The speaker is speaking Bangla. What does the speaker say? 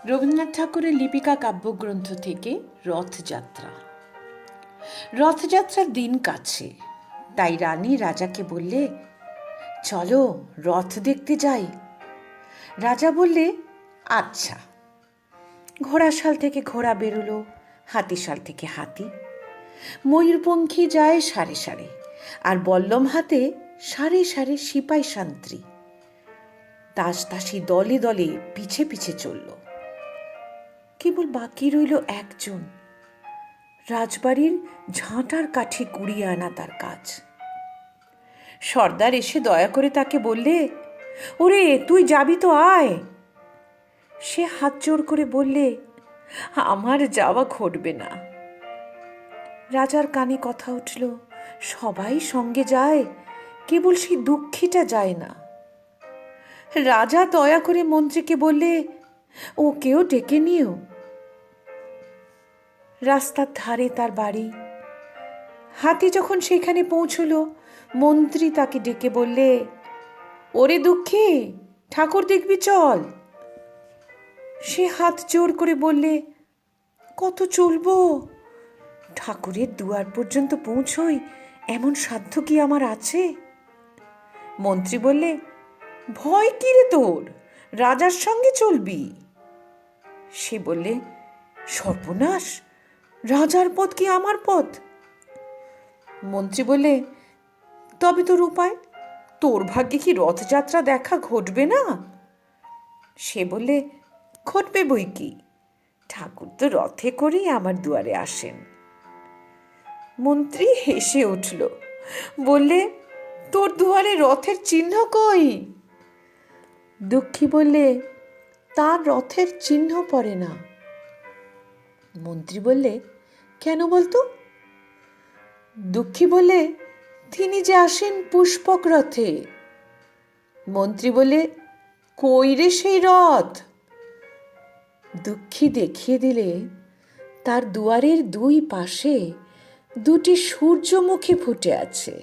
রবীন্দ্রনাথ ঠাকুরের লিপিকা কাব্যগ্রন্থ থেকে রথযাত্রা। রথযাত্রার দিন কাছে, তাই রানী রাজাকে বললে, চলো রথ দেখতে যাই। রাজা বললে, আচ্ছা। ঘোড়াশাল থেকে ঘোড়া বেরোলো, হাতিশাল থেকে হাতি, ময়ূরপঙ্খী যায় সারে সারে, আর বল্লম হাতে সারে সারে সিপাই শান্ত্রী দাস দাসী দলে দলে পিছে পিছে চলল। কেবল বাকি রইল একজন, রাজবাড়ির ঝাঁটার কাঠি কুড়িয়ে আনা তার কাজ। সর্দার এসে দয়া করে তাকে বললে, ওরে তুই যাবি তো আয়। সে হাত জোড় করে বললে, আমার যাওয়া ঘটবে না। রাজার কানে কথা উঠল, সবাই সঙ্গে যায়, কেবল সেই দুঃখীটা যায় না। রাজা দয়া করে মন্ত্রীকে বললে, ওকেও ডেকে নিও। রাস্তার ধারে তার বাড়ি। হাতি যখন সেখানে পৌঁছল, মন্ত্রী তাকে ডেকে বললে, ওরে দুঃখী, ঠাকুর দেখবি চল। সে হাত জোর করে বললে, কত চলবো? ঠাকুরের দুয়ার পর্যন্ত পৌঁছই এমন সাধ্য কি আমার আছে? মন্ত্রী বললে, ভয় কি রে তোর, রাজার সঙ্গে চলবি। সে বললে, সর্বনাশ, রাজার পথ কি আমার পথ? মন্ত্রী বললে, তবে তোর উপায়, তোর ভাগ্যে কি রথযাত্রা দেখা ঘটবে না? সে বললে, ঘটবে বই কি, ঠাকুর তো রথে করেই আমার দুয়ারে আসেন। মন্ত্রী হেসে উঠল, বললে, তোর দুয়ারে রথের চিহ্ন কই? দুঃখী বললে, তার রথের চিহ্ন পড়ে না। মন্ত্রী বললে, কেন বলতো? দুঃখী বললে, তিনি যে আসেন পুষ্পক রথে। মন্ত্রী বলে, কই রে সেই রথ? দুঃখী দেখিয়ে দিলে, তার দুয়ারের দুই পাশে দুটি সূর্যমুখী ফুটে আছে।